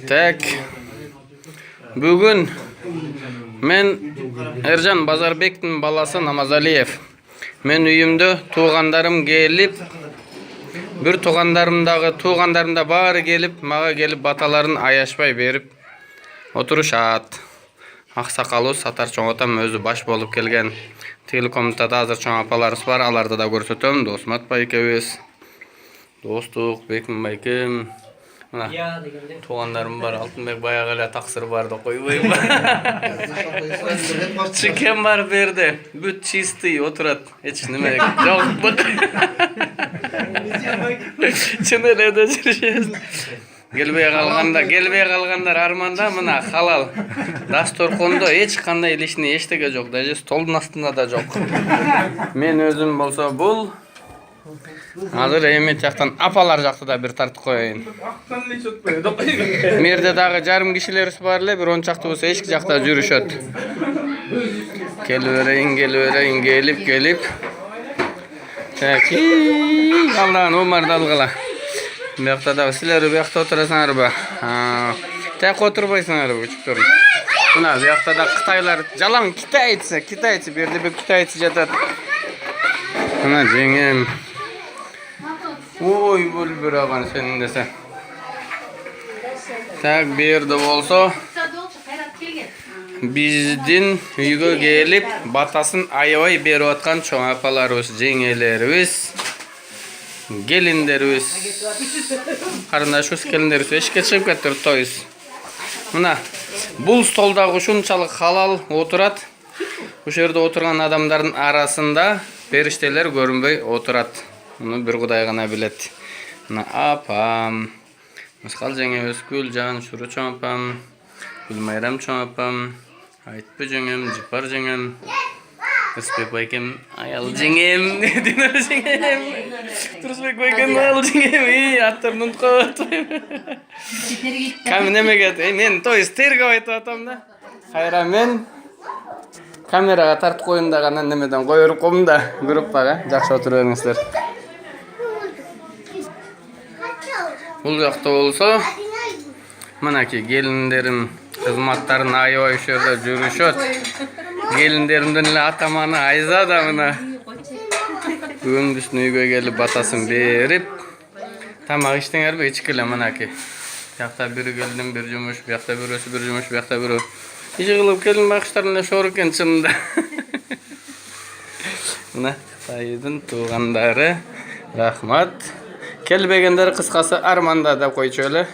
Так. Бүгін мен Ержан Базарбектің баласы Намазалиев. Мен үйімді туғандарым келіп, бір туғандарымда бары келіп, маға келіп баталарын аяшпай беріп отырышат. Ақсақалы Сатар чоңотам өзі баш болып келген. Телекоммутада азыр чоң апаларыбыз бар, аларды да көрсөтөм. Досмат байкебиз. Достук Бекмин байкем. Мына туғандарым бар, Алтынбек баягы эле таксыр барды койбойм. Чикен бар берди. Бүт чистый отурат. Эч неме жок. Чын эле да жүрүшөбүз. Келбей калгандар арманда мына халал. Дасторкондо эч кандай лишний эчтеге жок, даже столдун астында да жок. Мен өзүм болсо бул азыр эми жактан апалар жакты да бир тартып коеюн. Мерде дагы жарым кишилерибиз бар эле, бир 10 чактыбыз эшик жакта жүрүшөт. Келип келип. Так, Алдан Омарды алгыла. Бияқта да силер бияқта отурасыңарбы? Так отурбайсыңарбы, үчүктөр. Мына бияқта да кытайлар, жалаң китайцы, берде бир китайцы жатат. Мына жеңем. Ой, бул бир аган сенин десе. Так, берде болсо биздин үйгө келип батасын аябай берип аткан чоң апаларыбыз, жеңелерибиз, келиндерибиз, карындашыбыз, келиндерибиз эшикке чыгып кеттир тойбуз. Мына бул столдагы ушунчалык халал отурат. Ушул жерде отурган адамдардын арасында периштелер көрүнбөй отурат. Муну бир Кудай гана билет. Мына апам, Мыскал жеңебиз, Гүлжан, Шуру чоң апам, Гүлмайрам чоң апам, Айтпы жеңем, Жыпар жеңем, Ырысбек байкем, аял жеңем, Динар жеңем, Турсбек байкем, аял жеңем, аттарын унуткап атпайм. Кам немеге, мен той тергеп айтып атам да. Кайра мен камерага тартып коюн да гана немеден коюп коем да, группага жакшы отуруп бериңиздер. Бул жакта болсо, мынакей келиндерим кызматтарын аябай ушул жерде жүрүшөт. Келиндеримдин эле атаманы Айза да мына бүгүн биздин үйгө келип батасын берип, тамак иштеңерби, ичкиле мынакей. Бияқта бир келдим, бир жумуш, бияқта бирөөсү бир жумуш, бияқта бирөө. Иши кылып келин бакыштарын эле шоор экен чынында. Мына Кытайдын туугандары, рахмат. Келбегендер кыскасы арманда деп койчу эле.